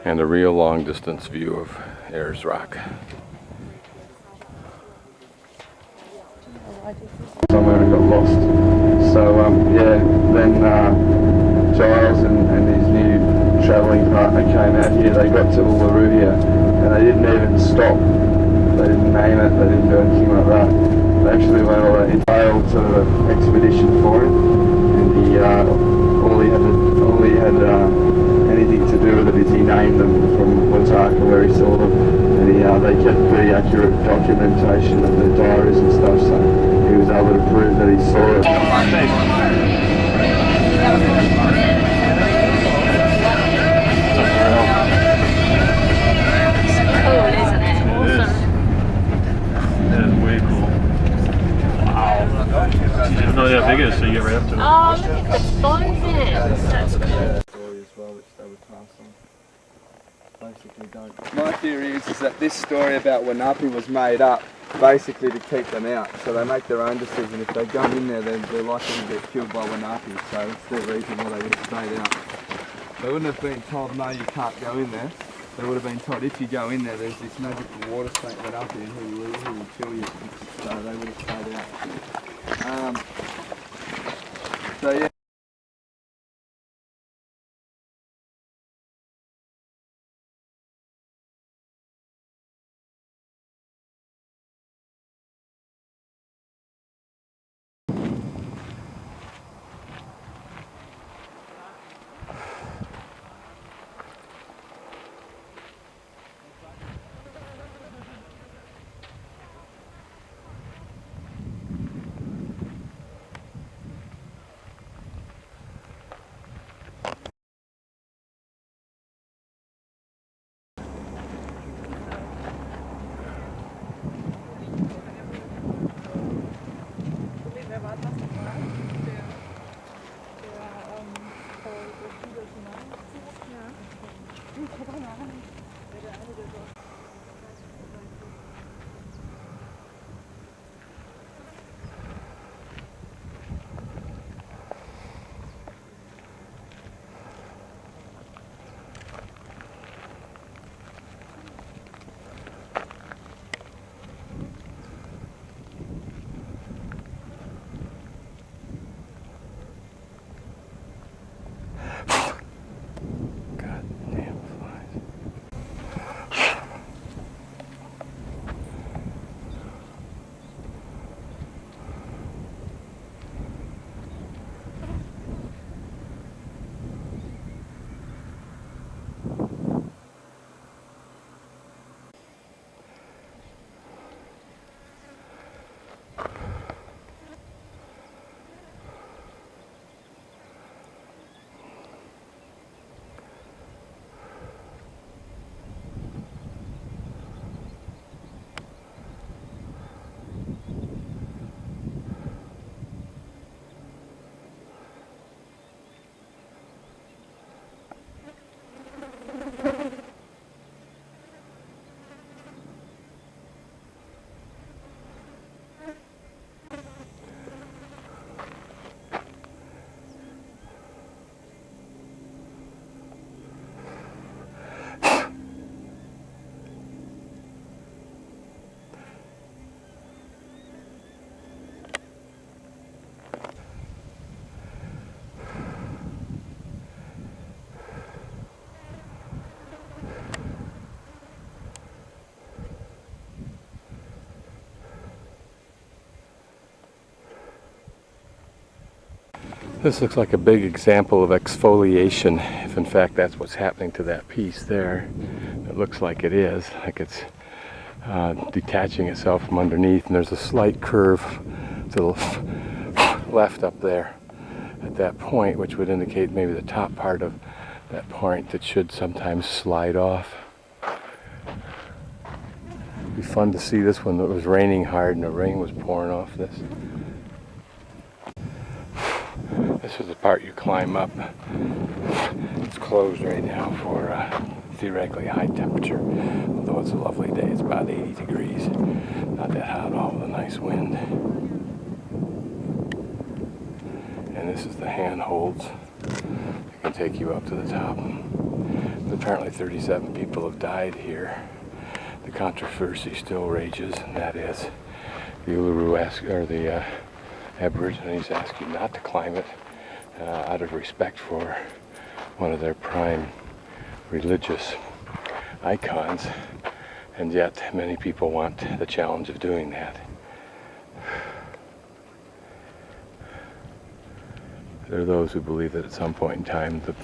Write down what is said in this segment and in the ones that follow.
and a real long distance view of Ayers Rock. Somewhere and got lost. So yeah, then Giles and his new travelling partner came out here. They got to Uluru here and they didn't even stop. They didn't name it, they didn't do anything like that. They actually went on an entailed sort of expedition for him, and he all he had anything to do with it is he named them from Wataka where he saw them, and they kept pretty accurate documentation of their diaries and stuff, so he was able to prove that he saw it. No, yeah, big it is, so you get right up to it. Oh, look at the bones in it. That's cool. Story as well, which they would pass on. Basically don't. My theory is that this story about Wanapi was made up basically to keep them out. So they make their own decision. If they go in there, they're likely to get killed by Wanapi. So that's the reason why they would have stayed out. They wouldn't have been told, no, you can't go in there. They would have been told, if you go in there, there's this magical water snake Wanapi and he will kill you. So they would have stayed out. So yeah. This looks like a big example of exfoliation, if in fact that's what's happening to that piece there. It looks like it is, like it's detaching itself from underneath, and there's a slight curve to the left up there at that point, which would indicate maybe the top part of that point that should sometimes slide off. It'd be fun to see this when it was raining hard and the rain was pouring off this. This is the part you climb up. It's closed right now for theoretically high temperature, although it's a lovely day. It's about 80 degrees. Not that hot at all with a nice wind. And this is the handholds that can take you up to the top. Apparently 37 people have died here. The controversy still rages, and that is the Uluru Aborigines ask you not to climb it out of respect for one of their prime religious icons, and yet many people want the challenge of doing that. There are those who believe that at some point in time the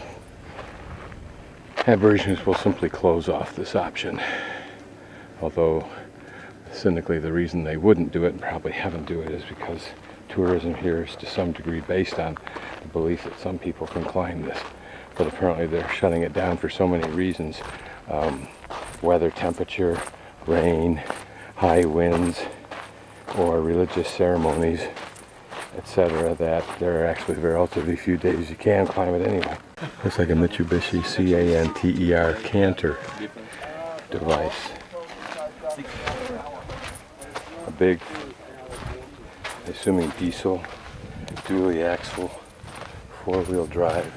Aborigines will simply close off this option, although cynically the reason they wouldn't do it and probably haven't do it is because tourism here is to some degree based on the belief that some people can climb this, but apparently they're shutting it down for so many reasons. Weather, temperature, rain, high winds, or religious ceremonies, etc., that there are actually relatively few days you can climb it anyway. Looks like a Mitsubishi Canter Canter device. A big, assuming diesel, dually axle, four-wheel drive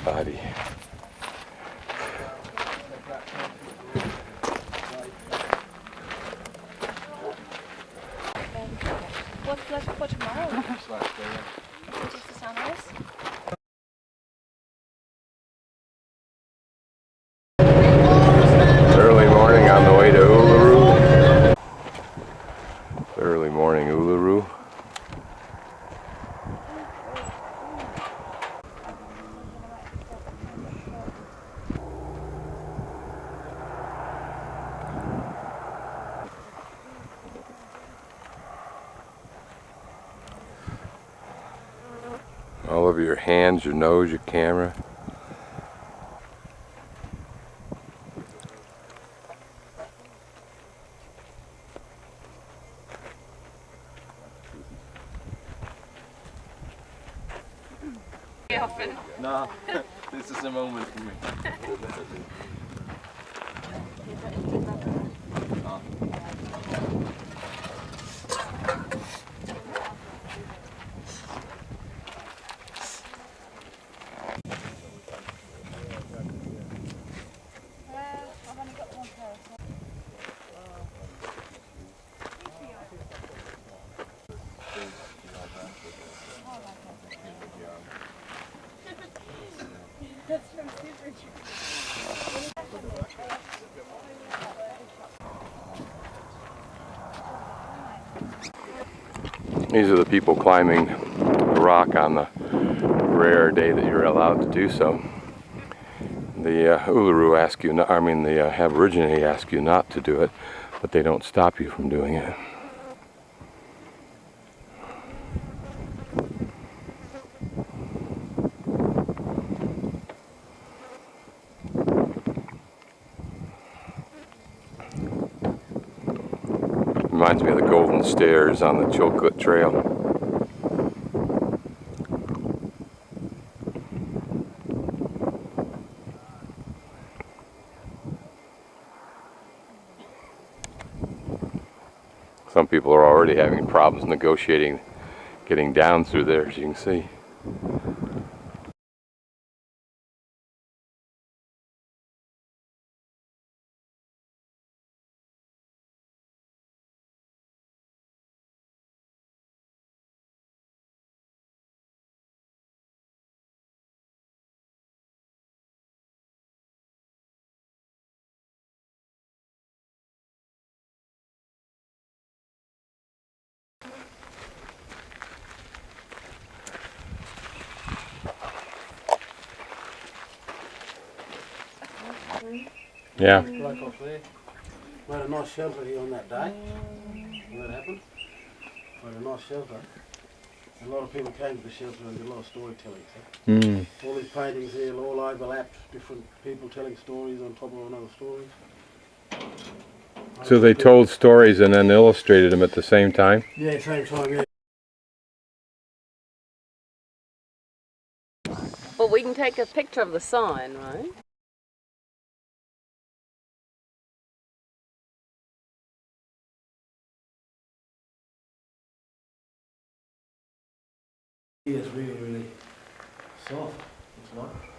body. What's left for tomorrow? Just the sunrise? Early morning on the way to Uluru. Early morning Uluru. All over your hands, your nose, your camera. Nah, this is a moment for me. These are the people climbing the rock on the rare day that you're allowed to do so. The Uluru ask you, not, I mean the Aborigine ask you not to do it, but they don't stop you from doing it. Reminds me of the Golden Stairs on the Chilkoot Trail. Some people are already having problems negotiating getting down through there, as you can see. Yeah. Bloke off there. We had a nice shelter here on that day when that happened. We had a nice shelter. A lot of people came to the shelter and did a lot of storytelling. So. All these paintings here all overlapped, different people telling stories on top of another story. So they told stories and then illustrated them at the same time? Yeah, same time, yeah. Well, we can take a picture of the sign, right? It's really, really soft, it's like.